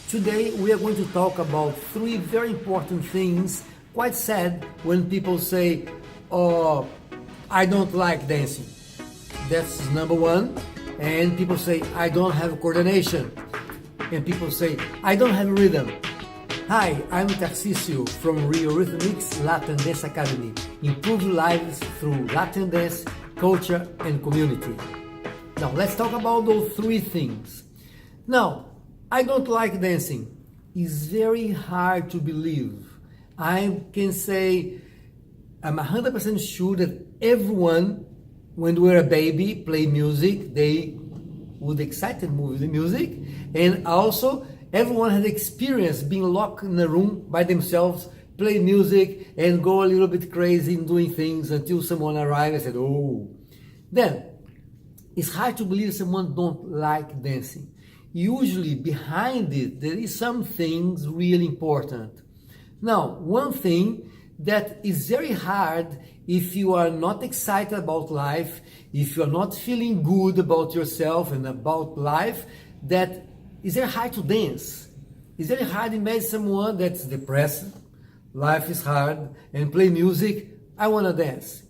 Today we are going to talk about three very important things, quite sad when people say, oh, I don't like dancing. That's number one. And people say, I don't have coordination. And people say, I don't have rhythm. Hi, I'm Tarcísio from Rio Rhythmics Latin Dance Academy. Improve lives through Latin dance, culture, and community. Now, let's talk about those three things. Now, I don't like dancing. It's very hard to believe. I can say I'm 100% sure that everyone, when they were a baby, play music, they would excited move the music, and also everyone had experience being locked in a room by themselves, play music and go a little bit crazy in doing things until someone arrived and said, oh. Then, it's hard to believe someone don't like dancing. Usually behind it, there is some things really important. Now, one thing that is very hard if you are not excited about life, if you are not feeling good about yourself and about life, that is very hard to dance. It's very hard to imagine someone that's depressed, life is hard, and play music, I want to dance.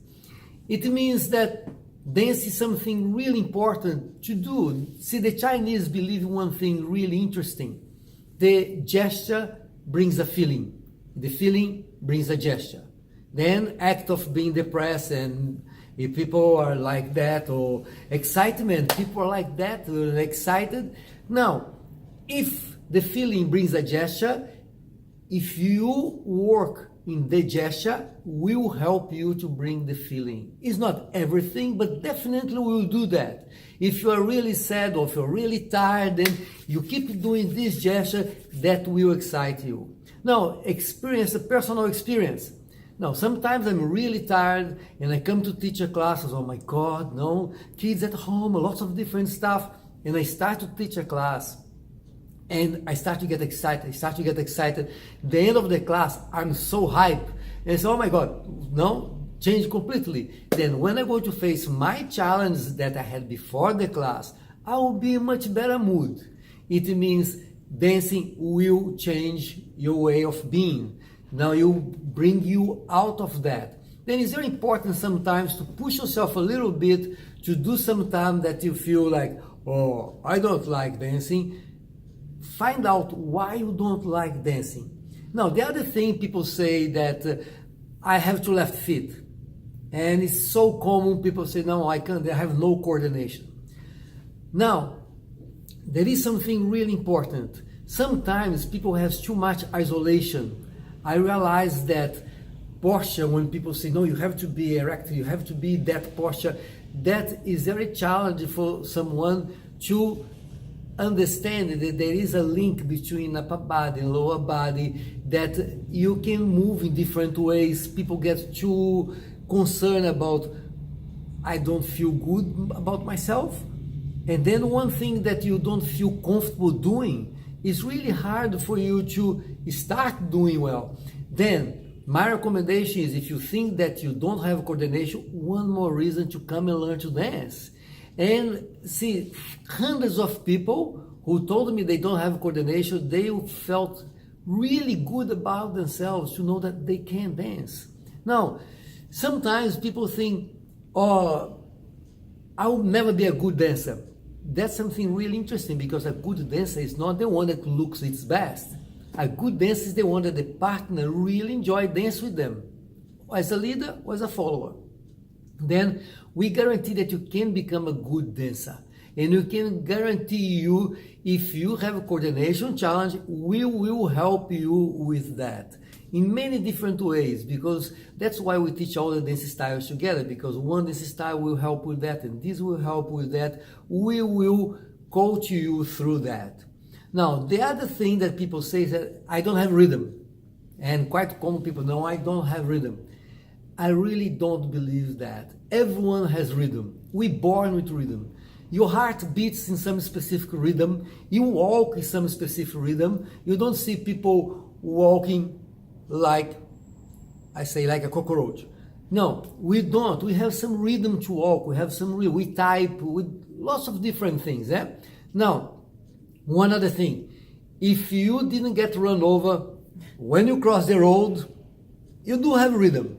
It means that dance is something really important to do. See, the Chinese believe in one thing really interesting. The gesture brings a feeling. The feeling brings a gesture. Then act of being depressed, and if people are like that, or excitement, people are like that, or excited. Now, if the feeling brings a gesture, if you work in the gesture, will help you to bring the feeling. It's not everything, but definitely will do that. If you are really sad or if you're really tired, then you keep doing this gesture, that will excite you. Now, experience, a personal experience. Now, sometimes I'm really tired and I come to teach a classes, oh my God, no, kids at home, lots of different stuff, and I start to teach a class. And I start to get excited, The end of the class, I'm so hyped. And I say, oh my God, no, change completely. Then when I go to face my challenge that I had before the class, I will be in much better mood. It means dancing will change your way of being. Now you bring you out of that. Then it's very important sometimes to push yourself a little bit, to do some time that you feel like, oh, I don't like dancing. Find out why you don't like dancing. Now, the other thing people say that I have two left feet. And it's so common, people say, no, I can't, I have no coordination. Now, there is something really important. Sometimes people have too much isolation. I realize that posture, when people say, no, you have to be erect, you have to be that posture, that is very challenging for someone to understand that there is a link between upper body and lower body, that you can move in different ways. People get too concerned about, I don't feel good about myself. And then one thing that you don't feel comfortable doing, it's really hard for you to start doing well. Then my recommendation is, if you think that you don't have coordination, one more reason to come and learn to dance. And see, hundreds of people who told me they don't have coordination, they felt really good about themselves to know that they can dance. Now, sometimes people think, oh, I will never be a good dancer. That's something really interesting, because a good dancer is not the one that looks its best. A good dancer is the one that the partner really enjoy dance with them, as a leader or as a follower. Then we guarantee that you can become a good dancer. And we can guarantee you, if you have a coordination challenge, we will help you with that in many different ways, because that's why we teach all the dance styles together, because one dance style will help with that, and this will help with that. We will coach you through that. Now, the other thing that people say is that I don't have rhythm. And quite common people know I don't have rhythm. I really don't believe that. Everyone has rhythm. We're born with rhythm. Your heart beats in some specific rhythm. You walk in some specific rhythm. You don't see people walking like, I say, like a cockroach. No, we don't. We have some rhythm to walk. We have some rhythm. We type with lots of different things. Now, one other thing. If you didn't get run over when you cross the road, you do have rhythm.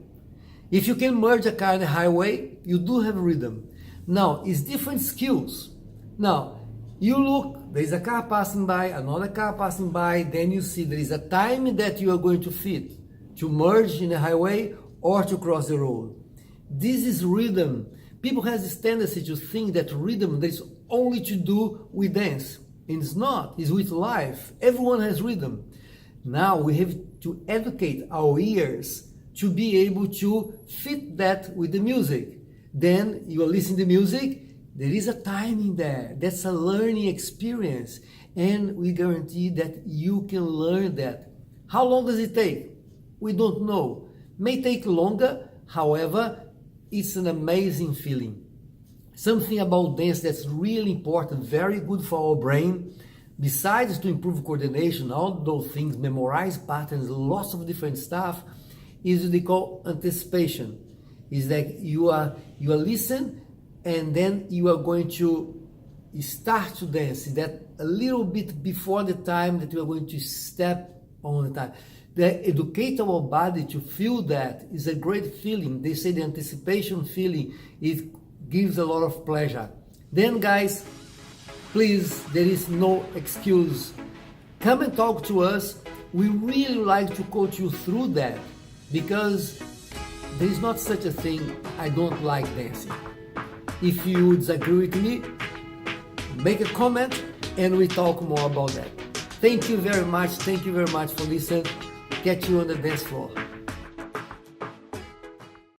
If you can merge a car in a highway, you do have rhythm. Now, it's different skills. Now, you look, there is a car passing by, another car passing by, then you see there is a time that you are going to fit to merge in a highway or to cross the road. This is rhythm. People have this tendency to think that rhythm is only to do with dance. And it's not, it's with life. Everyone has rhythm. Now we have to educate our ears to be able to fit that with the music. Then you are listening to music, there is a timing there. That's a learning experience. And we guarantee that you can learn that. How long does it take? We don't know. May take longer, however, it's an amazing feeling. Something about dance that's really important, very good for our brain, besides to improve coordination, all those things, memorize patterns, lots of different stuff, is what they call anticipation. Is that you are listen, and then you are going to start to dance. That a little bit before the time that you are going to step on the time. They educate our body to feel that is a great feeling. They say the anticipation feeling, it gives a lot of pleasure. Then guys, please, there is no excuse. Come and talk to us. We really like to coach you through that, because there is not such a thing, I don't like dancing. If you disagree with me, make a comment and we talk more about that. Thank you very much for listening. Catch you on the dance floor.